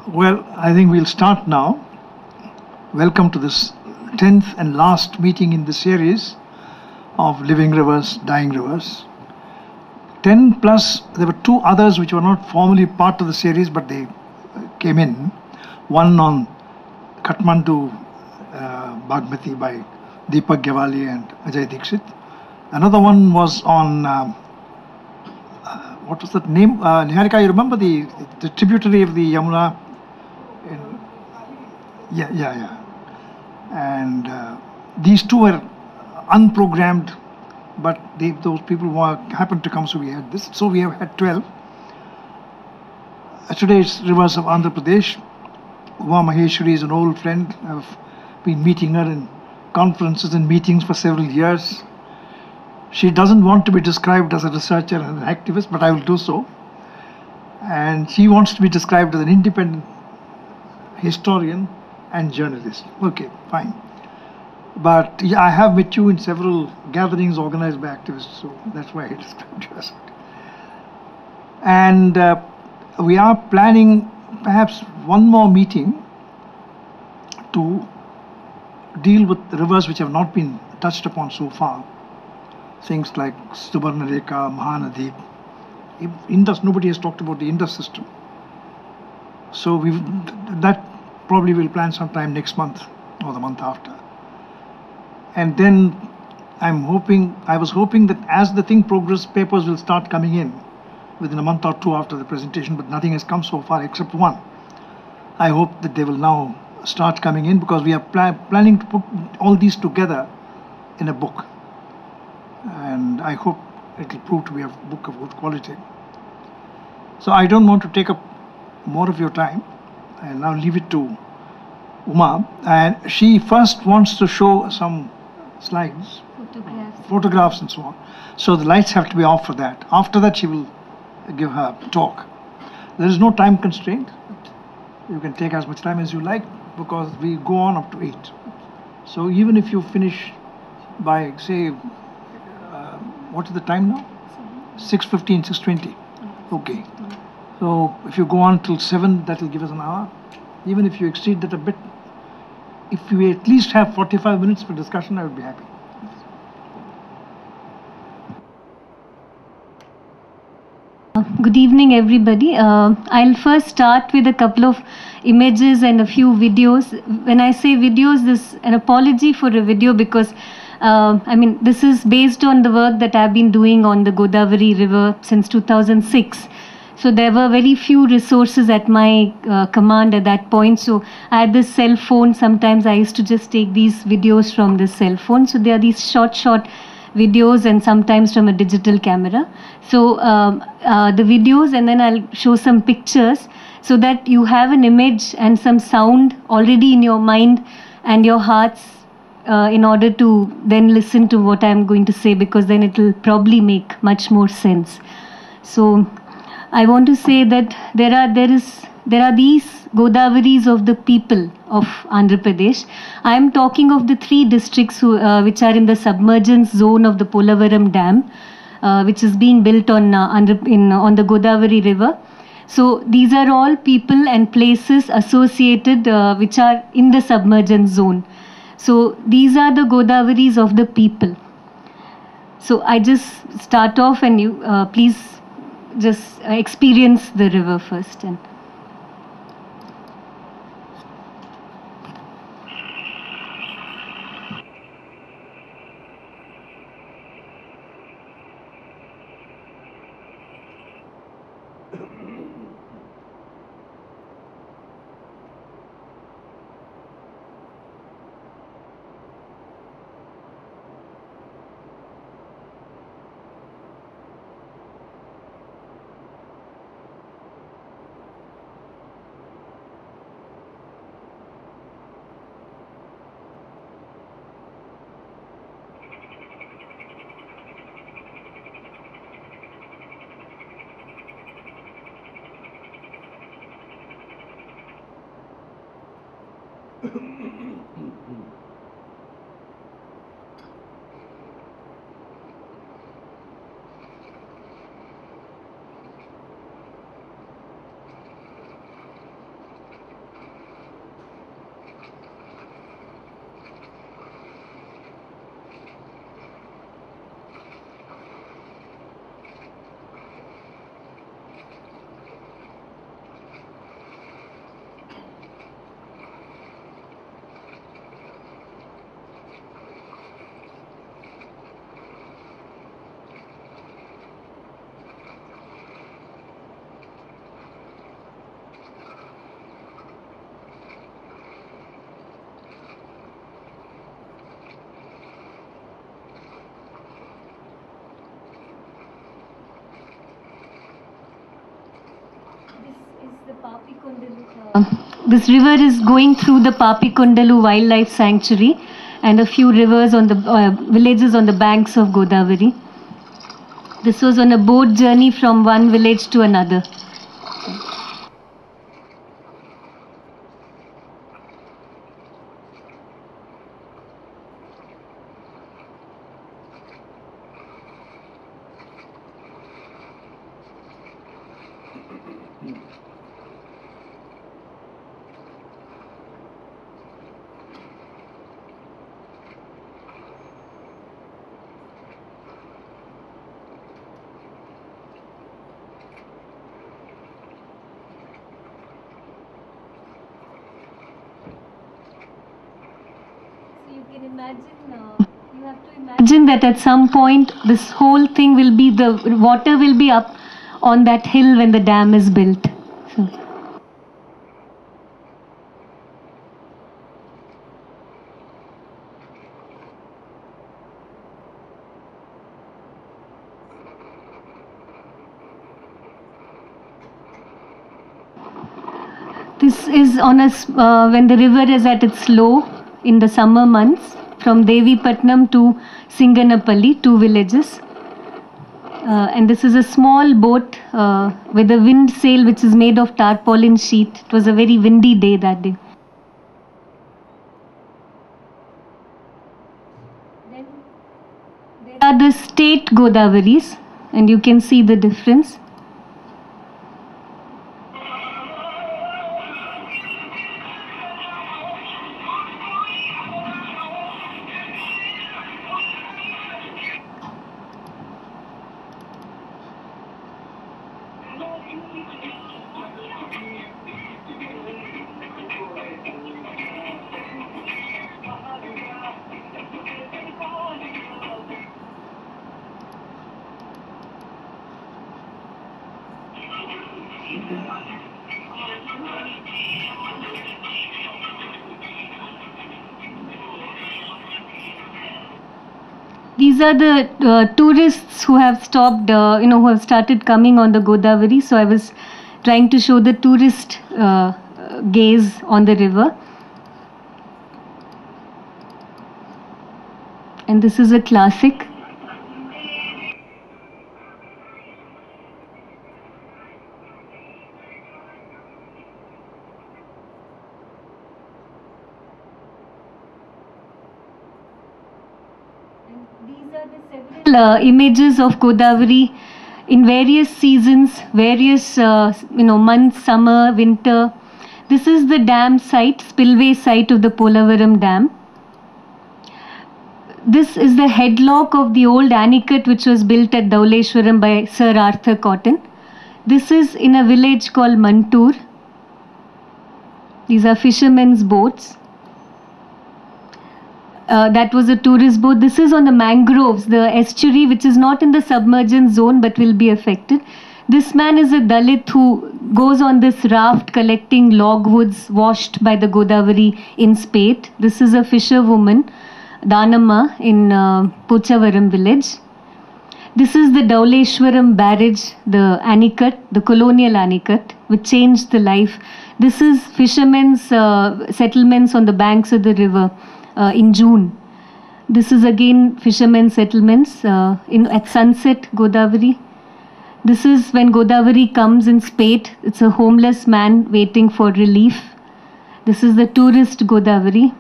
Well, I think we'll start now. Welcome to this 10th and last meeting in the series of Living Rivers, Dying Rivers. 10 plus, there were two others which were not formally part of the series, but they came in. One on Kathmandu Bagmati by Deepak Gyawali and Ajay Dixit. Another one was on, what was that name? Niharika, you remember the tributary of the Yamuna? Yeah. And these two were unprogrammed, but those people happened to come, so we had this. So we have had 12. Today's Rivers of Andhra Pradesh. Uma Maheshwari is an old friend. I've been meeting her in conferences and meetings for several years. She doesn't want to be described as a researcher and an activist, but I will do so. And she wants to be described as an independent historian and journalist. Okay, fine. But yeah, I have met you in several gatherings organized by activists, so that's why I described you as it. And we are planning perhaps one more meeting to deal with the rivers which have not been touched upon so far. Things like Submergence, Mahanadi. Indus, nobody has talked about the Indus system. So that probably we'll plan sometime next month or the month after. And then I was hoping that as the thing progresses, papers will start coming in within a month or two after the presentation, but nothing has come so far except one. I hope that they will now start coming in because we are planning to put all these together in a book. And I hope it will prove to be a book of good quality. So I don't want to take up more of your time. I'll now leave it to Uma. And she first wants to show some slides, photographs and so on. So the lights have to be off for that. After that, she will give her talk. There is no time constraint. You can take as much time as you like because we go on up to 8. So even if you finish by, say, what is the time now? 6:15, 6:20. Okay. So if you go on till 7, that will give us an hour. Even if you exceed that a bit, if we at least have 45 minutes for discussion, I would be happy. Good evening, everybody. I'll first start with a couple of images and a few videos. When I say videos, this is an apology for a video because this is based on the work that I've been doing on the Godavari River since 2006. So there were very few resources at my command at that point. So I had this cell phone. Sometimes I used to just take these videos from this cell phone. So there are these short videos and sometimes from a digital camera. So the videos, and then I'll show some pictures so that you have an image and some sound already in your mind and your hearts in order to then listen to what I'm going to say, because then it will probably make much more sense. So I want to say that there are these Godavaris of the people of Andhra Pradesh. I am talking of the 3 districts which are in the submergence zone of the Polavaram Dam, which is being built on the Godavari River. So these are all people and places associated which are in the submergence zone. So these are the Godavaris of the people. So I just start off, and you please just experience the river first. And This river is going through the Papikondalu Wildlife Sanctuary and a few rivers on the villages on the banks of Godavari. This was on a boat journey from one village to another. You have to imagine that at some point this whole thing will be, the water will be up on that hill when the dam is built. So. This is on a, when the river is at its low in the summer months, from Devipatnam to Singanapalli, 2 villages. And this is a small boat with a wind sail which is made of tarpaulin sheet. It was a very windy day that day. Then there are the state Godavaris, and you can see the difference. These are the tourists who have stopped, who have started coming on the Godavari. So I was trying to show the tourist gaze on the river. And this is a classic. These are the several images of Godavari in various seasons, various months, summer, winter. This is the dam site, spillway site of the Polavaram Dam. This is the headlock of the old anicut which was built at Dowlaiswaram by Sir Arthur Cotton. This is in a village called Mantur. These are fishermen's boats. That was a tourist boat. This is on the mangroves, the estuary which is not in the submergence zone but will be affected. This man is a Dalit who goes on this raft collecting logwoods washed by the Godavari in Spate. This is a fisherwoman, Danamma, in Pochavaram village. This is the Dowlaiswaram barrage, the anicut, the colonial anicut, which changed the life. This is fishermen's settlements on the banks of the river. In June. This is again fishermen settlements at sunset, Godavari. This is when Godavari comes in Spate. It's a homeless man waiting for relief. This is the tourist Godavari.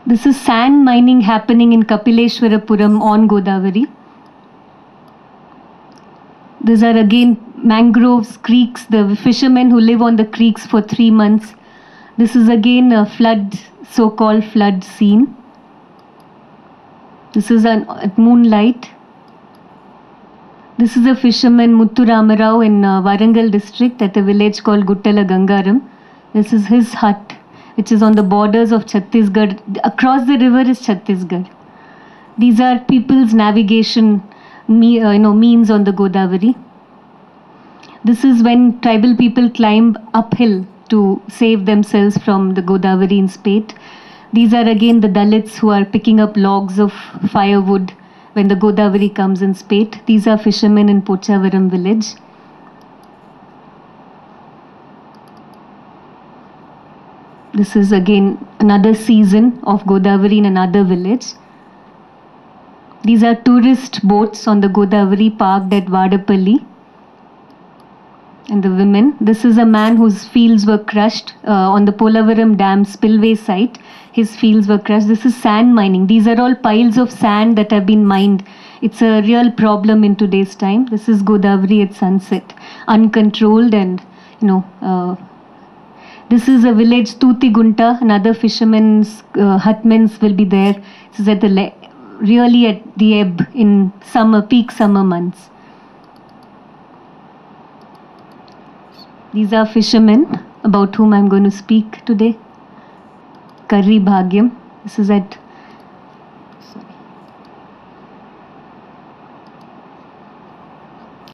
This is sand mining happening in Kapileshwarapuram on Godavari. These are again mangroves, creeks, the fishermen who live on the creeks for 3 months. This is again a flood, so-called flood scene. This is at moonlight. This is a fisherman, Muttu Ramarao, in Warangal district at a village called Guttala Gangaram. This is his hut, which is on the borders of Chhattisgarh. Across the river is Chhattisgarh. These are people's navigation means on the Godavari. This is when tribal people climb uphill to save themselves from the Godavari in Spate. These are again the Dalits who are picking up logs of firewood when the Godavari comes in Spate. These are fishermen in Pochavaram village. This is again another season of Godavari in another village. These are tourist boats on the Godavari parked at Vadapalli. And the women. This is a man whose fields were crushed on the Polavaram Dam spillway site. His fields were crushed. This is sand mining. These are all piles of sand that have been mined. It's a real problem in today's time. This is Godavari at sunset, uncontrolled, and this is a village, Tutigunta. Another fishermen's hutments will be there. This is at the really at the ebb in summer, peak summer months. These are fishermen about whom I'm going to speak today. Karri Bhagyam. This is at